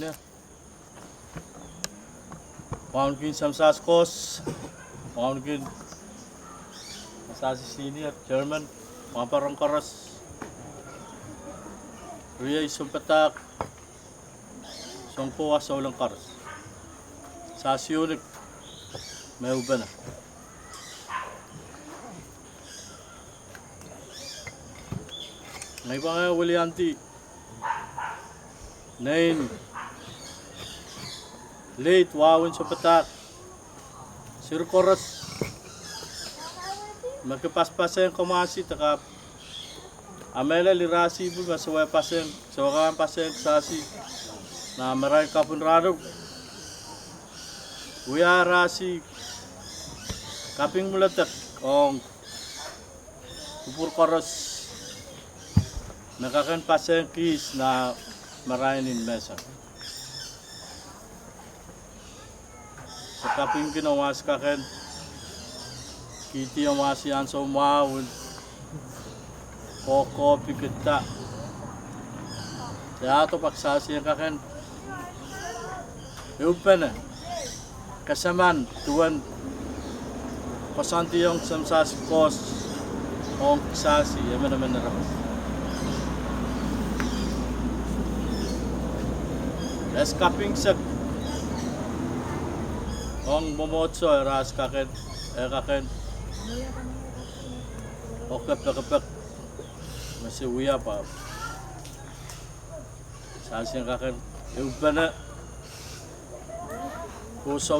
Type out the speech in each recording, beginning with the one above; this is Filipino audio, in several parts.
ne. Mungkin samsaskos, mungkin masasi senior German, mga parang karas. Ria isumpetak, songko asa ulang karas. Sasi ulit, may uba na. May mga wali anti. Nain. Late wawin sa patak. Sir koras. Magkapaspasan kumasi taka. Amela lirasi bu masaway pasen. Sawakan pasen sasi. Na maray kapun rado. Uya rasi. Kaping mulatak. Ong. Upur koras. Nakakan pasen kis na marainin mesa. Sa kaping ginawas kaken, kiti ang masiyan sa umawin, koko pikita. Kaya ito pagsasiyan kaken, iupan na, kasaman, tuwan, pasanti yung samsasi kos, o kisasi, yaman naman narapas. Es kaping sak ong momotso ras kaken o kapek masih uya pa sasing kaken ubana kusaw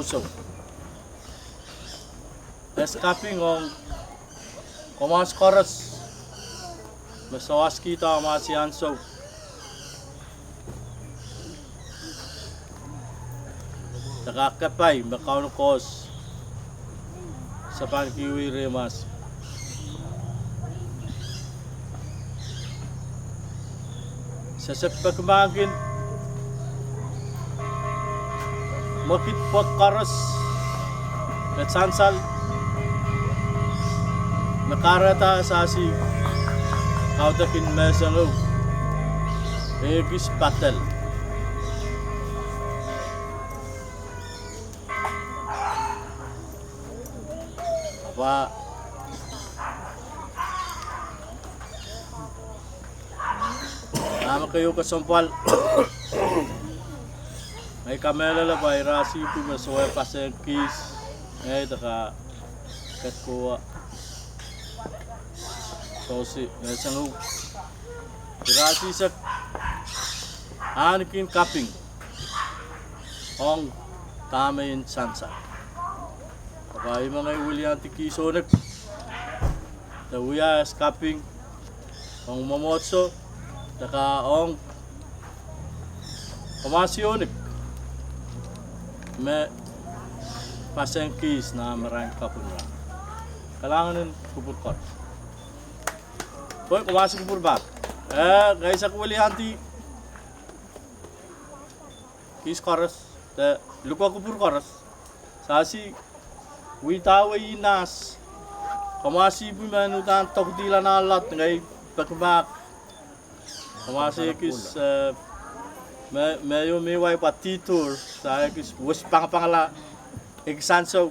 es kaping ong komas koras masawas kita masih anso nakakapay, makaunukos sa pangkiwi remas. Sa pagmagin, makitpot karas, at sansal, nakarata sa si kautakin mesalo, egis patel. Apa nama kayo kasampal may kamera la bay rasi pu masoy pasen kis taka katkuwa sosi mesang rasi sak anikin kaping ong tamayin sansa. Kaya mga William Tikisonek, Tawuya Escaping, Ong Momotso, Taka Ong Komasyonik, may pasengkis na maraming kapunra. Kailangan ng kupurkot. Hoy, kumasi kupurbak. Kaya sa William Ti Kis Koras, lupa kupurkoras, sasi Witawa inas, kamasi bu manutan tokdila na alat ngay bakbak, kamasi kis mayo miway patitur, saya kis wes pangala, iksanso,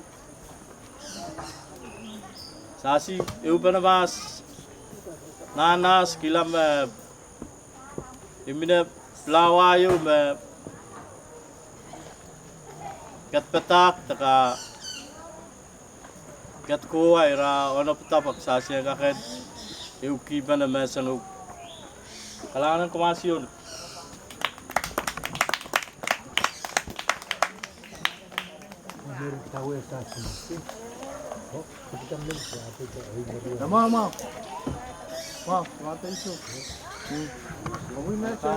sasi iupan mas, nanas kilam imine plawayo katpetak taka kat ko ay ra ano pata pagsasya kaket iukiban na mesang kailangan ng kumasyon. Tama. Wow, mata iso. Gawin na siya.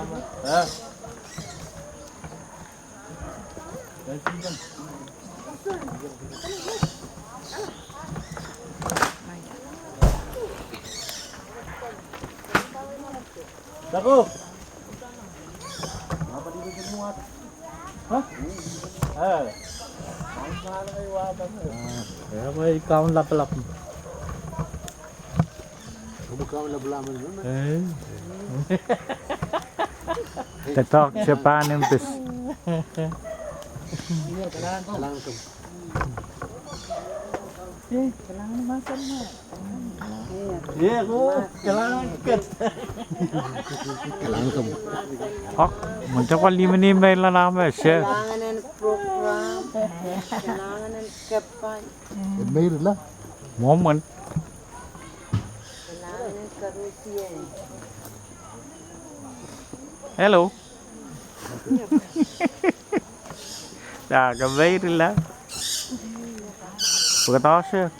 Dako. Apa di bagian muat? Hah? Ang sana kayo wata mo. Kaya may kaon lapalap. Kumakaon labalaman mo. Tatok siya pa ng pis. Iya, aku kelang ket. Hok, macam kau lima ni main lah nama share. Kailangan ng program, kailangan ng kapan, May rin lah. Moment. kailangan ng karusiyan. Hello. Dah, kau main lah. Bukan tahu share.